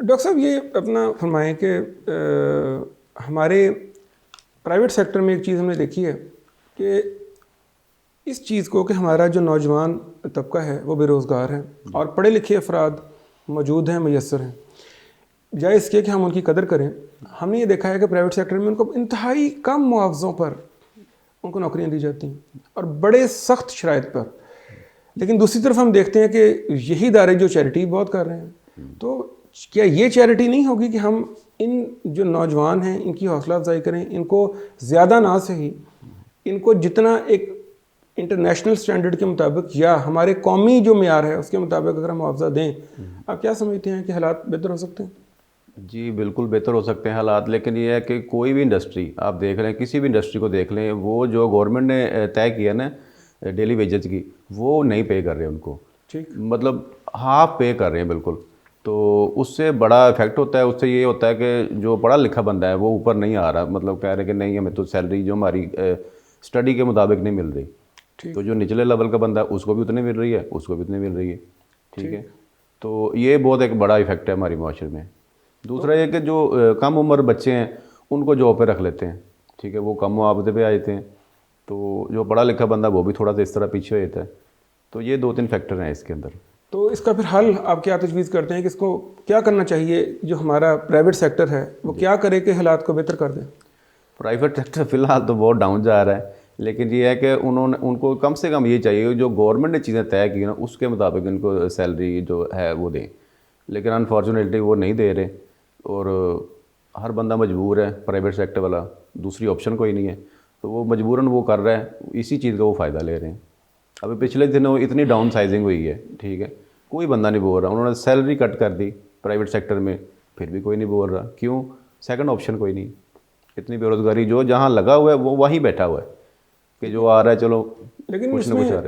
Doctor साहब ये अपना फरमाएं कि हमारे प्राइवेट सेक्टर में एक चीज़ हमने देखी है कि इस चीज़ को कि हमारा जो नौजवान तबका है वो बेरोज़गार है और पढ़े लिखे अफराद मौजूद हैं, मैसर हैं, बजाय इसके कि हम उनकी कदर करें, हमने ये देखा है कि प्राइवेट सेक्टर में उनको इंतहाई कम मुआवज़ों पर उनको नौकरियां दी जाती हैं और बड़े सख्त शराइत पर। लेकिन दूसरी तरफ हम देखते हैं कि यही इदारे जो चैरिटी बहुत कर रहे हैं, तो क्या ये चैरिटी नहीं होगी कि हम इन जो नौजवान हैं इनकी हौसला अफजाई करें, इनको ज़्यादा ना सही, इनको जितना एक इंटरनेशनल स्टैंडर्ड के मुताबिक या हमारे कौमी जो मेयार है उसके मुताबिक अगर हम मुआवजा दें, आप क्या समझते हैं कि हालात बेहतर हो सकते हैं? जी बिल्कुल बेहतर हो सकते हैं हालात, लेकिन ये है कि कोई भी इंडस्ट्री आप देख लें, किसी भी इंडस्ट्री को देख लें, वो जो गवर्नमेंट ने तय किया ना डेली वेजेस की, वो नहीं पे कर रहे उनको। ठीक, मतलब हाफ पे कर रहे हैं बिल्कुल। तो उससे बड़ा इफेक्ट होता है। उससे ये होता है कि जो पढ़ा लिखा बंदा है वो ऊपर नहीं आ रहा, मतलब कह रहे हैं कि नहीं हमें तो सैलरी जो हमारी स्टडी के मुताबिक नहीं मिल रही। ठीक, तो जो निचले लेवल का बंदा है उसको भी उतनी मिल रही है, उसको भी उतनी मिल रही है। ठीक है। तो ये बहुत एक बड़ा इफेक्ट है हमारी माशरे में। दूसरा ये कि जो कम उम्र बच्चे हैं उनको जॉब पे रख लेते हैं। ठीक है, वो कम मुआवजे पे आ जाते हैं, तो जो पढ़ा लिखा बंदा वो भी थोड़ा सा इस तरह पीछे हो जाता है। तो ये 2-3 फैक्टर हैं इसके अंदर। तो इसका फिर हल आप क्या तजवीज़ करते हैं कि इसको क्या करना चाहिए? जो हमारा प्राइवेट सेक्टर है वो क्या करे कि हालात को बेहतर कर दे? प्राइवेट सेक्टर फ़िलहाल तो बहुत डाउन जा रहा है, लेकिन ये है कि उनको कम से कम ये चाहिए जो गवर्नमेंट ने चीज़ें तय की ना उसके मुताबिक इनको सैलरी जो है वो दें। लेकिन अनफॉर्चुनेटली वो नहीं दे रहे, और हर बंदा मजबूर है प्राइवेट सेक्टर वाला, दूसरी ऑप्शन कोई नहीं है, तो वो मजबूरन वो कर रहा है, इसी चीज़ का वो फ़ायदा ले रहे हैं। अभी पिछले दिनों इतनी डाउन साइजिंग हुई है, ठीक है, कोई बंदा नहीं बोल रहा। उन्होंने सैलरी कट कर दी प्राइवेट सेक्टर में, फिर भी कोई नहीं बोल रहा। क्यों? सेकंड ऑप्शन कोई नहीं। इतनी बेरोज़गारी जो जहाँ लगा हुआ है वो वहीं बैठा हुआ है कि जो आ रहा है चलो लेकिन कुछ ना कुछ आ इसमें रहा है।